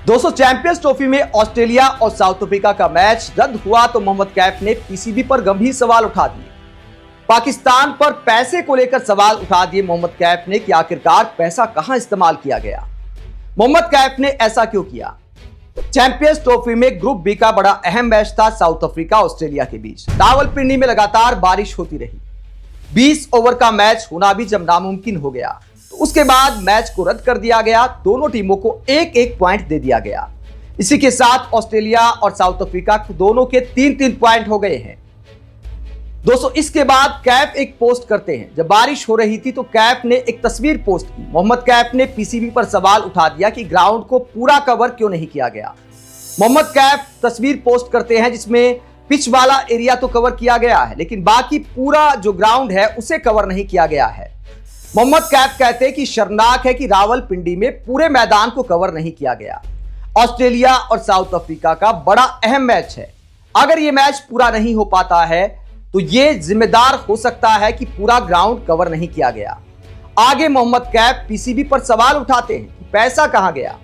दोस्तों, champions trophy में Australia और साउथ अफ्रीका का मैच रद्द हुआ तो मोहम्मद कैफ ने पीसीबी पर गंभीर सवाल उठा दिए। पाकिस्तान पर पैसे को लेकर सवाल उठा दिए मोहम्मद कैफ ने कि आखिरकार पैसा कहां इस्तेमाल किया गया। मोहम्मद कैफ ने ऐसा क्यों किया? चैंपियंस ट्रॉफी में ग्रुप बी का बड़ा अहम मैच था साउथ अफ्रीका ऑस्ट्रेलिया के बीच। रावलपिंडी में लगातार बारिश होती रही। 20 ओवर का मैच होना भी जब नामुमकिन हो गया तो उसके बाद मैच को रद्द कर दिया गया। दोनों टीमों को एक एक पॉइंट दे दिया गया। इसी के साथ ऑस्ट्रेलिया और साउथ अफ्रीका दोनों के 3-3 पॉइंट हो गए हैं। दोस्तों, इसके बाद कैफ एक पोस्ट करते हैं। जब बारिश हो रही थी तो कैफ ने एक तस्वीर पोस्ट की। मोहम्मद कैफ ने पीसीबी पर सवाल उठा दिया कि ग्राउंड को पूरा कवर क्यों नहीं किया गया। मोहम्मद कैफ तस्वीर पोस्ट करते हैं जिसमें पिच वाला एरिया तो कवर किया गया है, लेकिन बाकी पूरा जो ग्राउंड है उसे कवर नहीं किया गया है। मोहम्मद कैफ कहते हैं कि शर्मनाक है कि रावलपिंडी में पूरे मैदान को कवर नहीं किया गया। ऑस्ट्रेलिया और साउथ अफ्रीका का बड़ा अहम मैच है। अगर यह मैच पूरा नहीं हो पाता है तो यह जिम्मेदार हो सकता है कि पूरा ग्राउंड कवर नहीं किया गया। आगे मोहम्मद कैफ पीसीबी पर सवाल उठाते हैं कि पैसा कहां गया।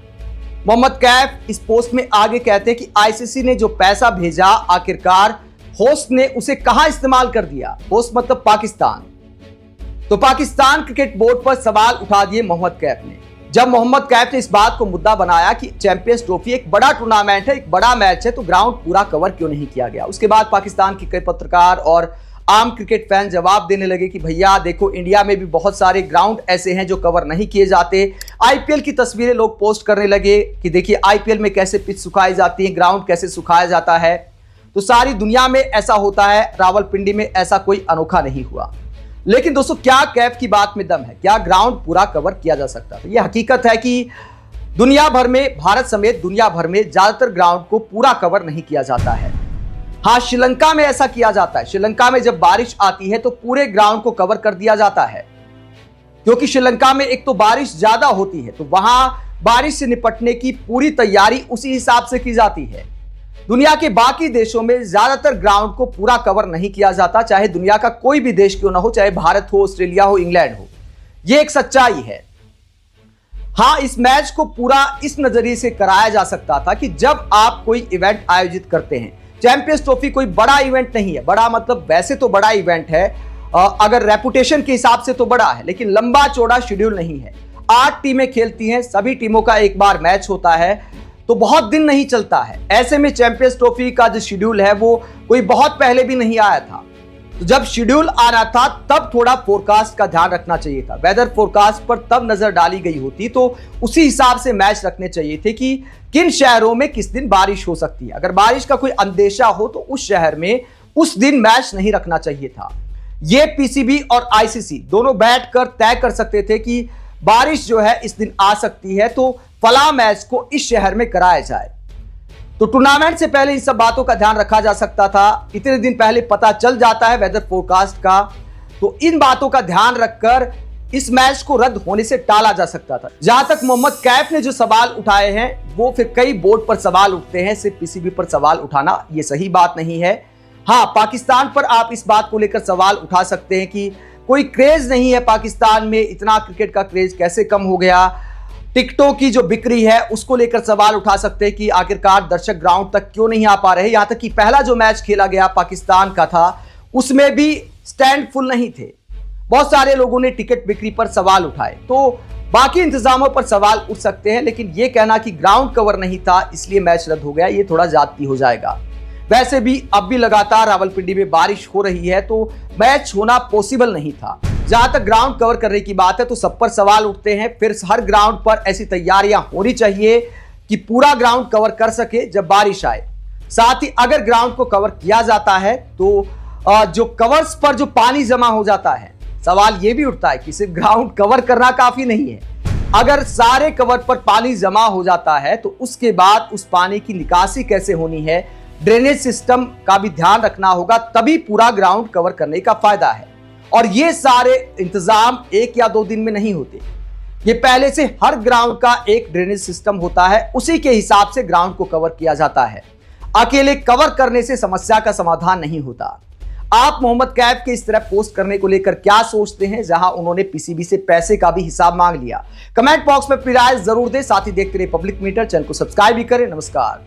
मोहम्मद कैफ इस पोस्ट में आगे कहते हैं कि आईसीसी ने जो पैसा भेजा आखिरकार होस्ट ने उसे कहां इस्तेमाल कर दिया। होस्ट मतलब पाकिस्तान। तो पाकिस्तान क्रिकेट बोर्ड पर सवाल उठा दिए मोहम्मद कैफ ने। जब मोहम्मद कैफ ने इस बात को मुद्दा बनाया कि चैंपियंस ट्रॉफी एक बड़ा टूर्नामेंट है, एक बड़ा मैच है, तो ग्राउंड पूरा कवर क्यों नहीं किया गया। उसके बाद पाकिस्तान के कई पत्रकार और आम क्रिकेट फैन जवाब देने लगे कि भैया देखो, इंडिया में भी बहुत सारे ग्राउंड ऐसे हैं जो कवर नहीं किए जाते। आईपीएल की तस्वीरें लोग पोस्ट करने लगे कि देखिए आईपीएल में कैसे पिच सुखाई जाती है, ग्राउंड कैसे सुखाया जाता है। तो सारी दुनिया में ऐसा होता है, रावलपिंडी में ऐसा कोई अनोखा नहीं हुआ। लेकिन दोस्तों, क्या कैफ की बात में दम है? क्या ग्राउंड पूरा कवर किया जा सकता था? यह हकीकत है कि दुनिया भर में, भारत समेत दुनिया भर में ज्यादातर ग्राउंड को पूरा कवर नहीं किया जाता है। हाँ, श्रीलंका में ऐसा किया जाता है। श्रीलंका में जब बारिश आती है तो पूरे ग्राउंड को कवर कर दिया जाता है, क्योंकि श्रीलंका में एक तो बारिश ज्यादा होती है, तो वहां बारिश से निपटने की पूरी तैयारी उसी हिसाब से की जाती है। दुनिया के बाकी देशों में ज्यादातर ग्राउंड को पूरा कवर नहीं किया जाता, चाहे दुनिया का कोई भी देश क्यों ना हो, चाहे भारत हो, ऑस्ट्रेलिया हो, इंग्लैंड हो। यह एक सच्चाई है। हाँ, इस मैच को पूरा इस नजरिए से कराया जा सकता था कि जब आप कोई इवेंट आयोजित करते हैं, चैंपियंस ट्रॉफी कोई बड़ा इवेंट नहीं है। बड़ा मतलब वैसे तो बड़ा इवेंट है, अगर रेपुटेशन के हिसाब से तो बड़ा है, लेकिन लंबा चौड़ा शेड्यूल नहीं है। 8 टीमें खेलती हैं, सभी टीमों का एक बार मैच होता है, तो बहुत दिन नहीं चलता है। ऐसे में चैंपियंस ट्रॉफी का जो शेड्यूल है वो कोई बहुत पहले भी नहीं आया था। तो जब शेड्यूल आ रहा था तब थोड़ा फोरकास्ट का ध्यान रखना चाहिए था। वेदर फोरकास्ट पर तब नजर डाली गई होती तो उसी हिसाब से मैच रखने चाहिए थे कि किन शहरों में किस दिन बारिश हो सकती है। अगर बारिश का कोई अंदेशा हो तो उस शहर में उस दिन मैच नहीं रखना चाहिए था। ये पीसीबी और आईसीसी दोनों बैठकर तय कर सकते थे कि बारिश जो है इस दिन आ सकती है, तो फला मैच को इस शहर में कराया जाए। तो टूर्नामेंट से पहले इन सब बातों का ध्यान रखा जा सकता था। इतने दिन पहले पता चल जाता है वेदर फोरकास्ट का, तो इन बातों का ध्यान रखकर इस मैच को रद्द होने से टाला जा सकता था। जहां तक मोहम्मद कैफ ने जो सवाल उठाए हैं वो फिर कई बोर्ड पर सवाल उठते हैं, सिर्फ पीसीबी पर सवाल उठाना ये सही बात नहीं है। हाँ, पाकिस्तान पर आप इस बात को लेकर सवाल उठा सकते हैं कि कोई क्रेज नहीं है पाकिस्तान में, इतना क्रिकेट का क्रेज कैसे कम हो गया। टिकटों की जो बिक्री है उसको लेकर सवाल उठा सकते हैं कि आखिरकार दर्शक ग्राउंड तक क्यों नहीं आ पा रहे। यहां तक कि पहला जो मैच खेला गया पाकिस्तान का था उसमें भी स्टैंड फुल नहीं थे। बहुत सारे लोगों ने टिकट बिक्री पर सवाल उठाए। तो बाकी इंतजामों पर सवाल उठ सकते हैं, लेकिन यह कहना कि ग्राउंड कवर नहीं था इसलिए मैच रद्द हो गया, ये थोड़ा ज्यादती हो जाएगा। वैसे भी अब भी लगातार रावलपिंडी में बारिश हो रही है तो मैच होना पॉसिबल नहीं था। जहां तक ग्राउंड कवर करने की बात है तो सब पर सवाल उठते हैं। फिर हर ग्राउंड पर ऐसी तैयारियां होनी चाहिए कि पूरा ग्राउंड कवर कर सके जब बारिश आए। साथ ही अगर ग्राउंड को कवर किया जाता है तो जो कवर्स पर जो पानी जमा हो जाता है, सवाल यह भी उठता है कि सिर्फ ग्राउंड कवर करना काफी नहीं है। अगर सारे कवर पर पानी जमा हो जाता है तो उसके बाद उस पानी की निकासी कैसे होनी है, ड्रेनेज सिस्टम का भी ध्यान रखना होगा, तभी पूरा ग्राउंड कवर करने का फायदा है। और ये सारे इंतजाम 1 या 2 दिन में नहीं होते। ये पहले से हर ग्राउंड का एक ड्रेनेज सिस्टम होता है, उसी के हिसाब से ग्राउंड को कवर किया जाता है। अकेले कवर करने से समस्या का समाधान नहीं होता। आप मोहम्मद कैफ के इस तरह पोस्ट करने को लेकर क्या सोचते हैं, जहां उन्होंने पीसीबी से पैसे का भी हिसाब मांग लिया? कमेंट बॉक्स में अपनी राय जरूर दें। साथ ही देखते रहिए पब्लिक मीटर, चैनल को सब्सक्राइब भी करें। नमस्कार।